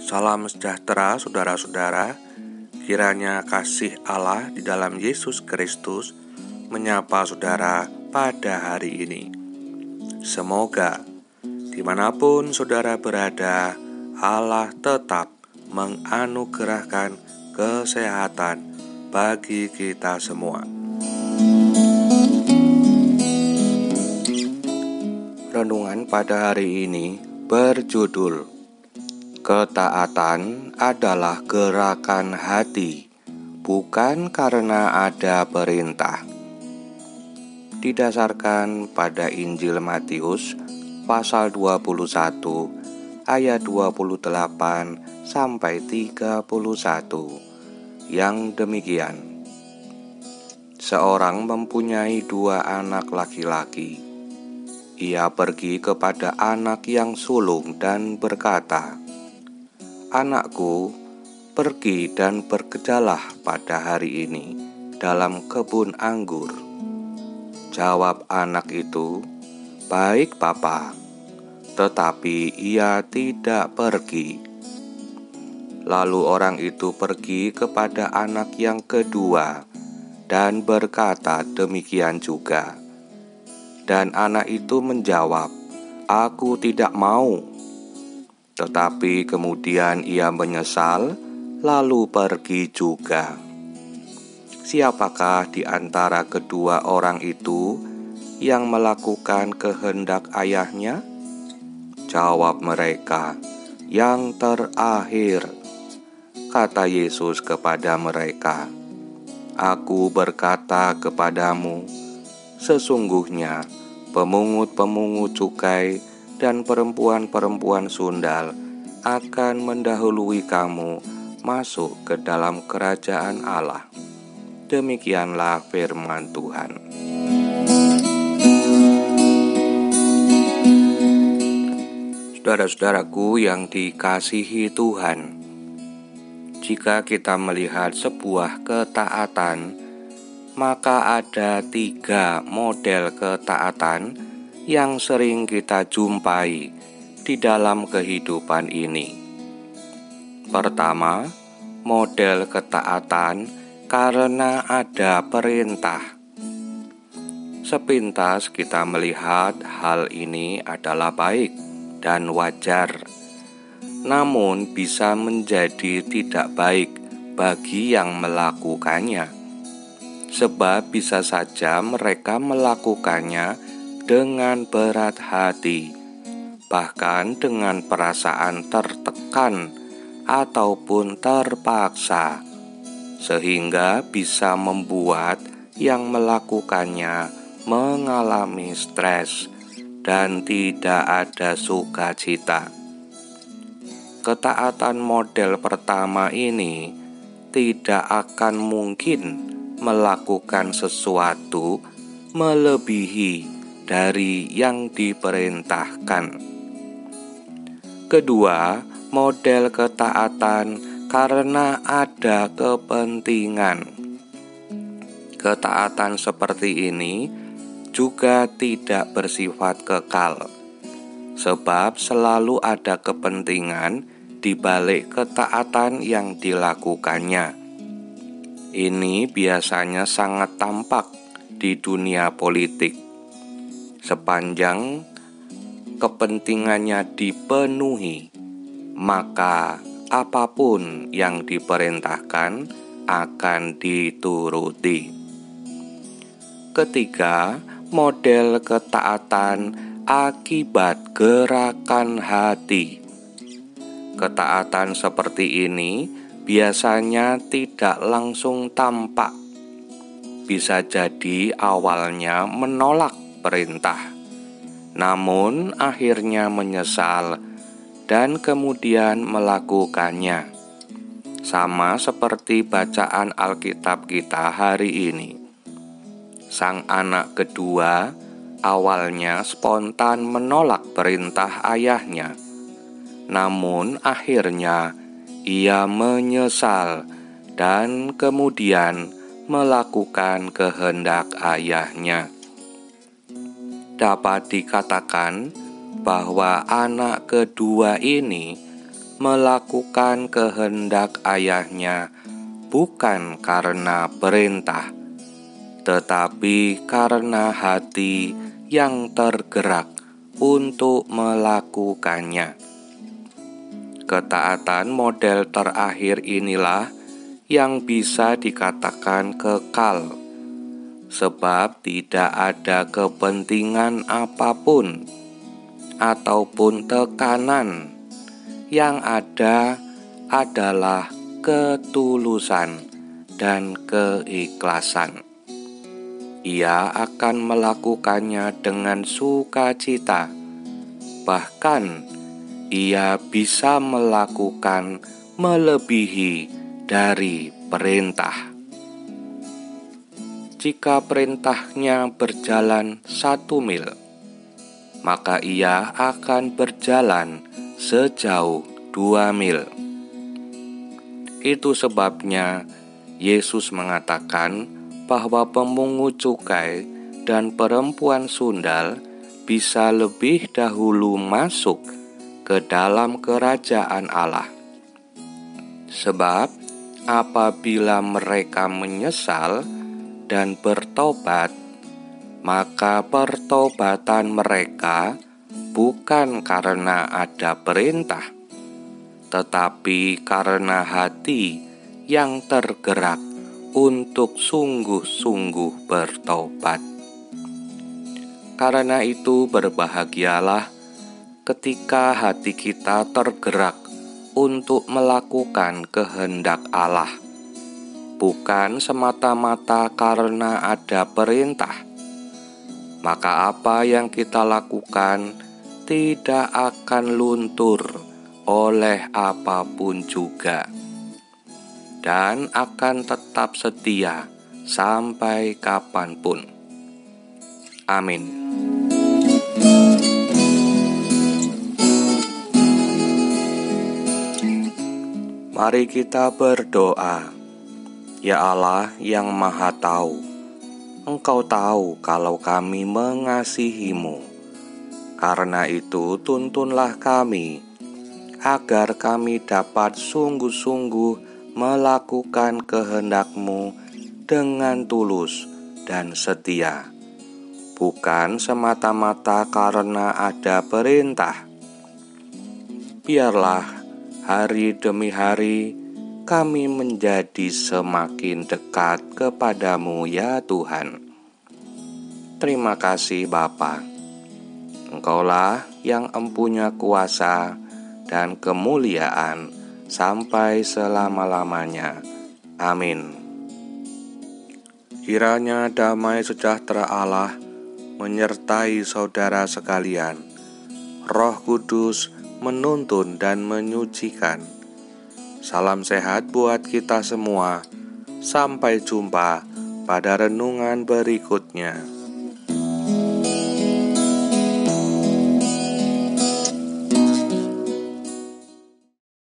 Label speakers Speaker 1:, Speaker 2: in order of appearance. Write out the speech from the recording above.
Speaker 1: Salam sejahtera saudara-saudara, kiranya kasih Allah di dalam Yesus Kristus menyapa saudara pada hari ini. Semoga dimanapun saudara berada, Allah tetap menganugerahkan kesehatan bagi kita semua. Renungan pada hari ini berjudul Ketaatan adalah gerakan hati, bukan karena ada perintah. Didasarkan pada Injil Matius pasal 21 ayat 28 sampai 31 yang demikian. Seorang mempunyai 2 anak laki-laki. Ia pergi kepada anak yang sulung dan berkata, "Anakku, pergi dan bekerjalah pada hari ini dalam kebun anggur." Jawab anak itu, "Baik, Papa." Tetapi ia tidak pergi. Lalu orang itu pergi kepada anak yang kedua dan berkata demikian juga. Dan anak itu menjawab, "Aku tidak mau." Tetapi kemudian ia menyesal, lalu pergi juga. Siapakah di antara kedua orang itu yang melakukan kehendak ayahnya? Jawab mereka, "Yang terakhir." Kata Yesus kepada mereka, "Aku berkata kepadamu, sesungguhnya pemungut-pemungut cukai dan perempuan-perempuan sundal akan mendahului kamu masuk ke dalam kerajaan Allah." Demikianlah firman Tuhan. Saudara-saudaraku yang dikasihi Tuhan, jika kita melihat sebuah ketaatan, maka ada 3 model ketaatan yang sering kita jumpai di dalam kehidupan ini. Pertama, model ketaatan karena ada perintah. Sepintas kita melihat hal ini adalah baik dan wajar, namun bisa menjadi tidak baik bagi yang melakukannya, sebab bisa saja mereka melakukannya dengan berat hati, bahkan dengan perasaan tertekan ataupun terpaksa, sehingga bisa membuat yang melakukannya mengalami stres dan tidak ada sukacita. Ketaatan model pertama ini tidak akan mungkin melakukan sesuatu melebihi dari yang diperintahkan. Kedua, model ketaatan karena ada kepentingan. Ketaatan seperti ini juga tidak bersifat kekal, sebab selalu ada kepentingan di balik ketaatan yang dilakukannya. Ini biasanya sangat tampak di dunia politik. Sepanjang kepentingannya dipenuhi, maka apapun yang diperintahkan akan dituruti. Ketiga, model ketaatan akibat gerakan hati. Ketaatan seperti ini biasanya tidak langsung tampak. Bisa jadi awalnya menolak perintah, namun akhirnya menyesal dan kemudian melakukannya. Sama seperti bacaan Alkitab kita hari ini. Sang anak kedua awalnya spontan menolak perintah ayahnya, namun akhirnya ia menyesal dan kemudian melakukan kehendak ayahnya. Dapat dikatakan bahwa anak kedua ini melakukan kehendak ayahnya bukan karena perintah, tetapi karena hati yang tergerak untuk melakukannya. Ketaatan model terakhir inilah yang bisa dikatakan kekal, sebab tidak ada kepentingan apapun ataupun tekanan. Yang ada adalah ketulusan dan keikhlasan. Ia akan melakukannya dengan sukacita. Bahkan ia bisa melakukan melebihi dari perintah. Jika perintahnya berjalan 1 mil, maka ia akan berjalan sejauh 2 mil. Itu sebabnya Yesus mengatakan bahwa pemungut cukai dan perempuan sundal bisa lebih dahulu masuk ke dalam kerajaan Allah. Sebab apabila mereka menyesal dan bertobat, maka pertobatan mereka bukan karena ada perintah, tetapi karena hati yang tergerak untuk sungguh-sungguh bertobat. Karena itu berbahagialah ketika hati kita tergerak untuk melakukan kehendak Allah, bukan semata-mata karena ada perintah. Maka apa yang kita lakukan tidak akan luntur oleh apapun juga, dan akan tetap setia sampai kapanpun. Amin. Mari kita berdoa. Ya Allah yang Maha Tahu, Engkau tahu kalau kami mengasihi-Mu. Karena itu tuntunlah kami, agar kami dapat sungguh-sungguh melakukan kehendak-Mu dengan tulus dan setia, bukan semata-mata karena ada perintah. Biarlah hari demi hari kami menjadi semakin dekat kepadamu ya Tuhan. Terima kasih Bapa. Engkaulah yang empunya kuasa dan kemuliaan sampai selama-lamanya. Amin. Kiranya damai sejahtera Allah menyertai saudara sekalian. Roh Kudus menuntun dan menyucikan. Salam sehat buat kita semua. Sampai jumpa pada renungan berikutnya.